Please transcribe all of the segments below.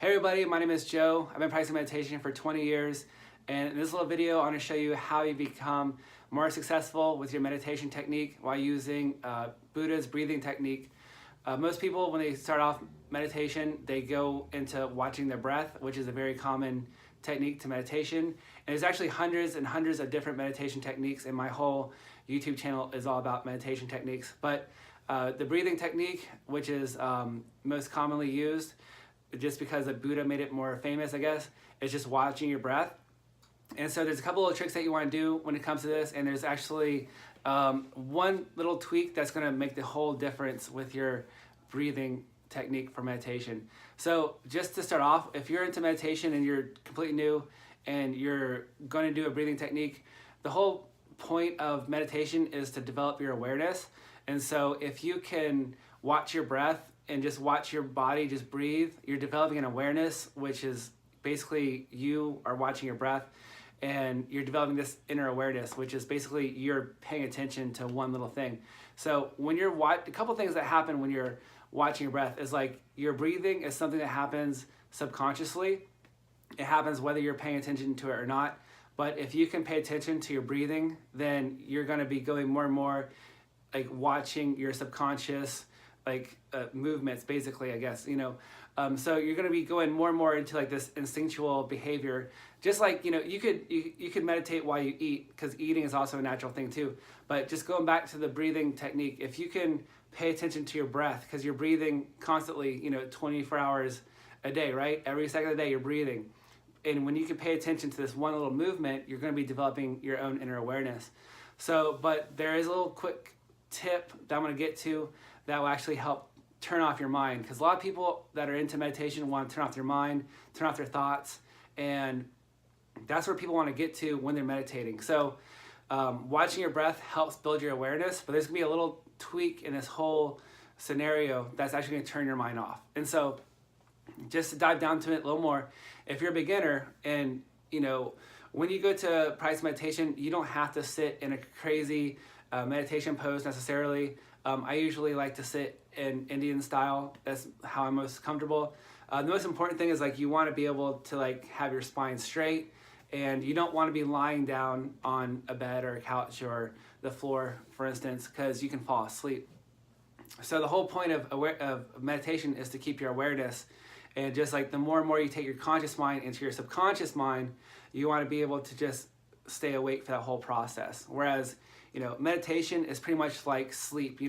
Hey everybody, my name is Joe. I've been practicing meditation for 20 years, and in this little video I want to show you how you become more successful with your meditation technique while using Buddha's breathing technique. Most people, when they start off meditation, they go into watching their breath, which is a very common technique to meditation. And there's actually hundreds and hundreds of different meditation techniques, and my whole YouTube channel is all about meditation techniques. But the breathing technique, which is most commonly used, just because the Buddha made it more famous, I guess, is just watching your breath. And so there's a couple of tricks that you want to do when it comes to this, and there's actually one little tweak that's going to make the whole difference with your breathing technique for meditation. So just to start off, if you're into meditation and you're completely new and you're going to do a breathing technique, the whole point of meditation is to develop your awareness. And so if you can watch your breath and just watch your body just breathe, you're developing an awareness, which is basically you are watching your breath, and you're developing this inner awareness, which is basically you're paying attention to one little thing. So when you're a couple things that happen when you're watching your breath is like your breathing is something that happens subconsciously. It happens whether you're paying attention to it or not. But if you can pay attention to your breathing, then you're going to be going more and more like watching your subconscious movements, basically, I guess, so you're going to be going more and more into like this instinctual behavior. Just like, you could meditate while you eat, because eating is also a natural thing too. But just going back to the breathing technique, if you can pay attention to your breath, because you're breathing constantly, 24 hours a day, right? Every second of the day you're breathing. And when you can pay attention to this one little movement, you're going to be developing your own inner awareness. So, but there is a little quick tip that I'm going to get to that will actually help turn off your mind, because a lot of people that are into meditation want to turn off their mind, turn off their thoughts, and that's where people want to get to when they're meditating. So watching your breath helps build your awareness, but there's going to be a little tweak in this whole scenario that's actually going to turn your mind off. And so just to dive down to it a little more, if you're a beginner and when you go to practice meditation, you don't have to sit in a crazy meditation pose necessarily. I usually like to sit in Indian style. That's how I'm most comfortable. The most important thing is you want to be able to have your spine straight, and you don't want to be lying down on a bed or a couch or the floor, for instance, because you can fall asleep. So the whole point of meditation is to keep your awareness, and just the more and more you take your conscious mind into your subconscious mind, you want to be able to just stay awake for that whole process. Whereas meditation is pretty much like sleep.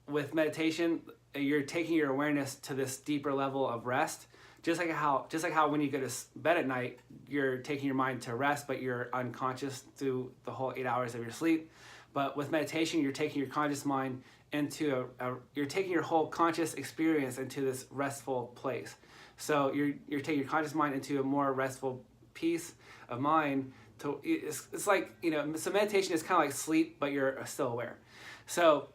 With meditation, you're taking your awareness to this deeper level of rest. Just like how when you go to bed at night, you're taking your mind to rest, but you're unconscious through the whole 8 hours of your sleep. But with meditation, you're taking your conscious mind into you're taking your whole conscious experience into this restful place. So you're taking your conscious mind into a more restful peace of mind. It's like, so meditation is kind of like sleep, but you're still aware. So,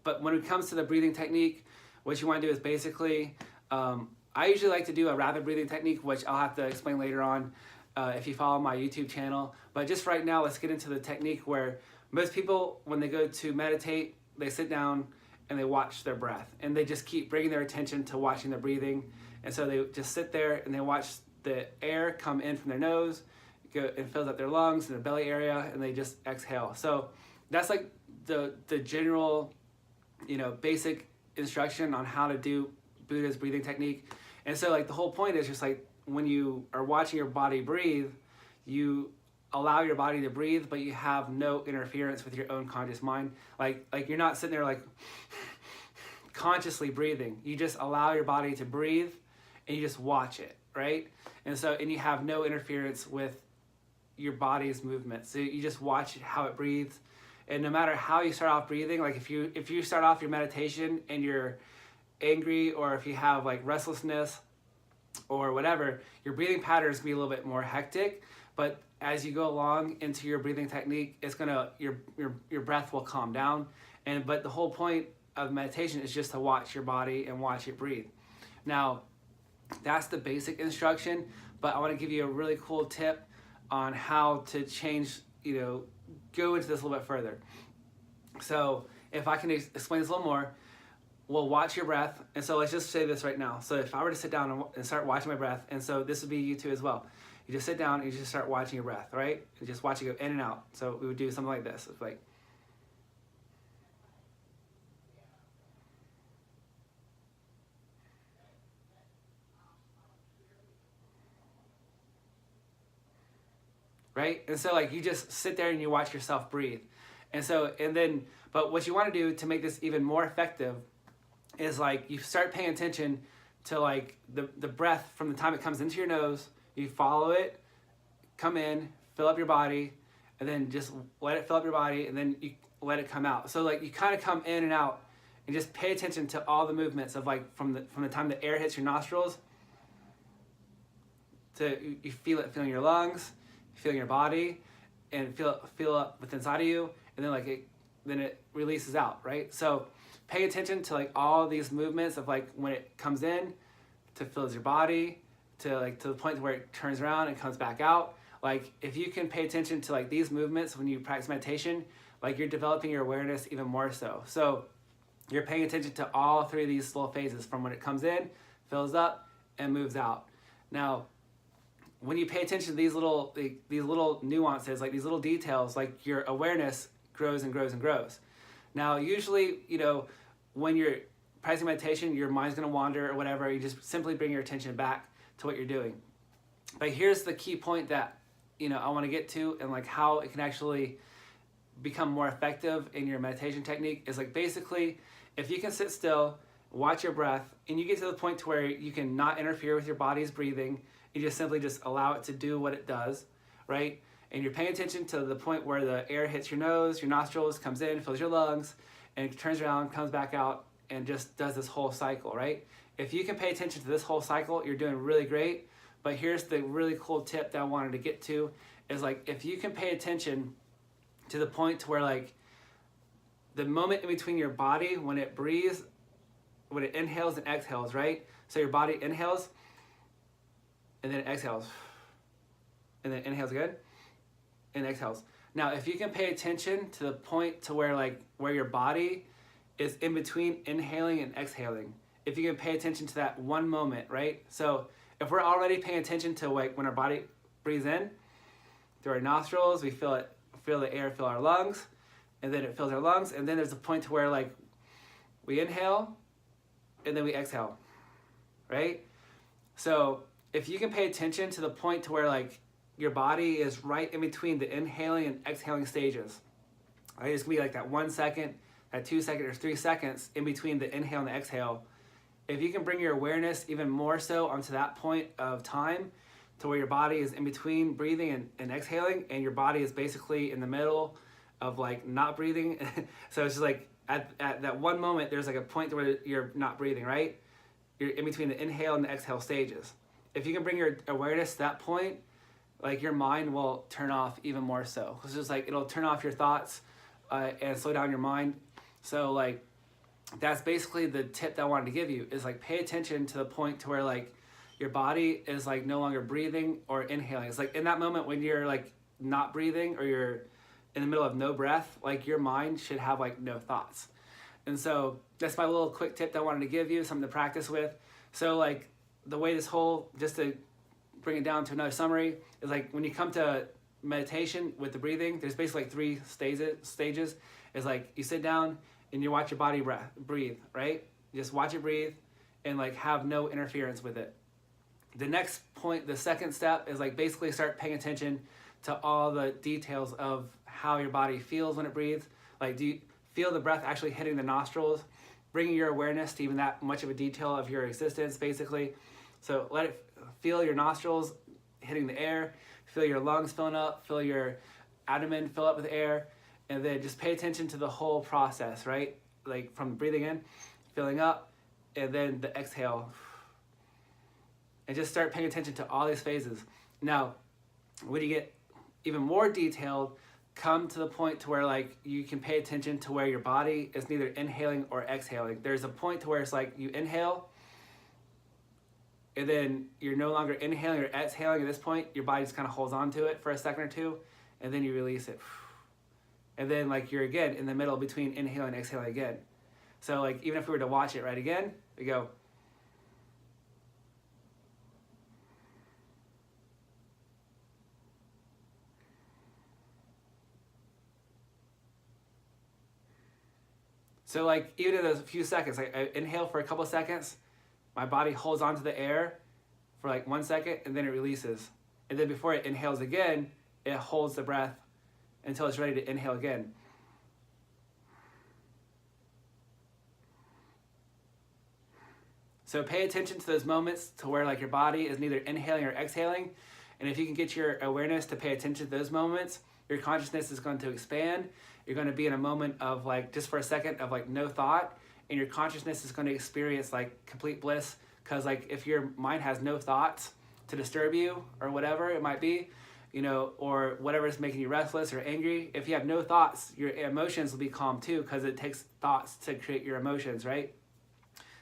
but when it comes to the breathing technique, what you want to do is basically, I usually like to do a rapid breathing technique, which I'll have to explain later on if you follow my YouTube channel. But just right now, let's get into the technique where most people, when they go to meditate, they sit down and they watch their breath, and they just keep bringing their attention to watching their breathing. And so they just sit there and they watch the air come in from their nose, it fills up their lungs and their belly area, and they just exhale. So that's like the general, basic instruction on how to do Buddha's breathing technique. And so the whole point is just when you are watching your body breathe, you allow your body to breathe, but you have no interference with your own conscious mind. Like you're not sitting there consciously breathing. You just allow your body to breathe, and you just watch it, right? And you have no interference with your body's movement. So you just watch how it breathes. And no matter how you start off breathing, if you start off your meditation and you're angry, or if you have restlessness or whatever, your breathing patterns can be a little bit more hectic. But as you go along into your breathing technique, it's your breath will calm down. But the whole point of meditation is just to watch your body and watch it breathe. Now, that's the basic instruction, but I want to give you a really cool tip on how to change, go into this a little bit further. So if I can explain this a little more, will watch your breath. And so let's just say this right now. So if I were to sit down and start watching my breath, and so this would be you too as well. You just sit down and you just start watching your breath, right? And just watch it go in and out. So we would do something like this. It's like, right? And so like you just sit there and you watch yourself breathe. And so, and then, but what you want to do to make this even more effective is like you start paying attention to like the breath from the time it comes into your nose, you follow it, come in, fill up your body, and then just let it fill up your body, and then you let it come out. So like you kind of come in and out and just pay attention to all the movements of like from the time the air hits your nostrils to you feel it filling your lungs, feeling your body, and feel up within inside of you, and then it releases out, right? So pay attention to like all these movements of like when it comes in to fills your body to like to the point where it turns around and comes back out. Like if you can pay attention to like these movements when you practice meditation, like you're developing your awareness even more so. So you're paying attention to all three of these little phases from when it comes in, fills up, and moves out. Now, when you pay attention to these little nuances, like these little details, like your awareness grows and grows and grows. Now, usually, when you're practicing meditation, your mind's going to wander or whatever. You just simply bring your attention back to what you're doing. But here's the key point that, I want to get to, and like how it can actually become more effective in your meditation technique is like basically, if you can sit still, watch your breath, and you get to the point to where you can not interfere with your body's breathing, you just simply just allow it to do what it does, right? And you're paying attention to the point where the air hits your nose, your nostrils, comes in, fills your lungs, and it turns around, comes back out, and just does this whole cycle, right? If you can pay attention to this whole cycle, you're doing really great. But here's the really cool tip that I wanted to get to is like if you can pay attention to the point to where like the moment in between your body when it breathes, when it inhales and exhales, right? So your body inhales and then it exhales, and then inhales again and exhales. Now, if you can pay attention to the point to where your body is in between inhaling and exhaling, if you can pay attention to that one moment, right? So if we're already paying attention to like when our body breathes in through our nostrils, we feel the air fill our lungs, and then it fills our lungs, and then there's a point to where like we inhale and then we exhale, right? So if you can pay attention to the point to where like your body is right in between the inhaling and exhaling stages, right? It's gonna be like that 1 second, that 2 second, or 3 seconds in between the inhale and the exhale. If you can bring your awareness even more so onto that point of time to where your body is in between breathing and exhaling, and your body is basically in the middle of like not breathing. So it's just like at that one moment, there's like a point where you're not breathing, right? You're in between the inhale and the exhale stages. If you can bring your awareness to that point, like your mind will turn off even more so. It's just like it'll turn off your thoughts and slow down your mind. So like that's basically the tip that I wanted to give you is like pay attention to the point to where like your body is like no longer breathing or inhaling. It's like in that moment when you're like not breathing or you're in the middle of no breath, like your mind should have like no thoughts. And so that's my little quick tip that I wanted to give you, something to practice with. So like the way this whole, just to bring it down to another summary, is like when you come to meditation with the breathing, there's basically like three stages. Is like you sit down and you watch your body breathe, right? You just watch it breathe and like have no interference with it. The next point, the second step, is like basically start paying attention to all the details of how your body feels when it breathes. Like, do you feel the breath actually hitting the nostrils? Bringing your awareness to even that much of a detail of your existence, basically. So let it feel your nostrils hitting the air, feel your lungs filling up, feel your abdomen fill up with air, and then just pay attention to the whole process, right? Like from breathing in, filling up, and then the exhale. And just start paying attention to all these phases. Now, when you get even more detailed, come to the point to where like you can pay attention to where your body is neither inhaling or exhaling. There's a point to where it's like you inhale, and then you're no longer inhaling or exhaling. At this point, your body just kind of holds on to it for a second or two, and then you release it. And then like you're again in the middle between inhaling and exhaling again. So like even if we were to watch it right again, we go. So like even in those few seconds, like I inhale for a couple seconds, my body holds onto the air for like 1 second and then it releases. And then before it inhales again, it holds the breath until it's ready to inhale again. So pay attention to those moments to where like your body is neither inhaling or exhaling. And if you can get your awareness to pay attention to those moments, your consciousness is going to expand. You're going to be in a moment of like, just for a second of like no thought, and your consciousness is going to experience like complete bliss. Because like if your mind has no thoughts to disturb you or whatever it might be, you know, or whatever is making you restless or angry, if you have no thoughts, your emotions will be calm too, because it takes thoughts to create your emotions, right?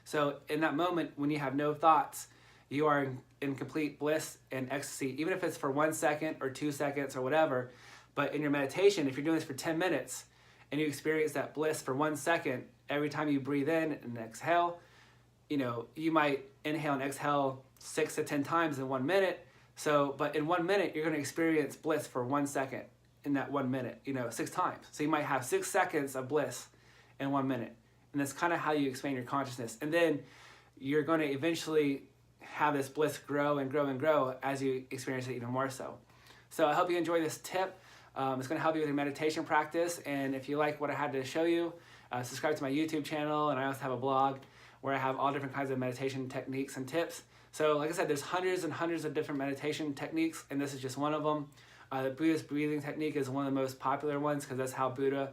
So in that moment, when you have no thoughts, you are in complete bliss and ecstasy, even if it's for 1 second or 2 seconds or whatever. But in your meditation, if you're doing this for 10 minutes and you experience that bliss for 1 second, every time you breathe in and exhale, you know, you might inhale and exhale 6 to 10 times in 1 minute. So, but in 1 minute, you're going to experience bliss for 1 second in that 1 minute, you know, 6 times. So you might have 6 seconds of bliss in 1 minute. And that's kind of how you expand your consciousness. And then you're going to eventually have this bliss grow and grow and grow as you experience it even more so. So I hope you enjoy this tip. It's going to help you with your meditation practice. And if you like what I had to show you, subscribe to my YouTube channel. And I also have a blog where I have all different kinds of meditation techniques and tips. So like I said, there's hundreds and hundreds of different meditation techniques, and this is just one of them. The Buddhist breathing technique is one of the most popular ones because that's how Buddha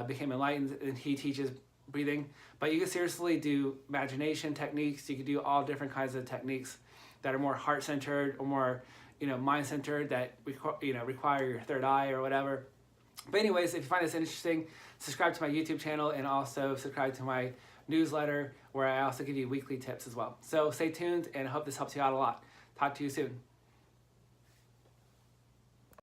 became enlightened, and he teaches breathing. But you can seriously do imagination techniques. You can do all different kinds of techniques that are more heart-centered or more, you know, mind-centered, that require your third eye or whatever. But anyways, if you find this interesting, subscribe to my YouTube channel and also subscribe to my newsletter where I also give you weekly tips as well. So stay tuned, and I hope this helps you out a lot. Talk to you soon.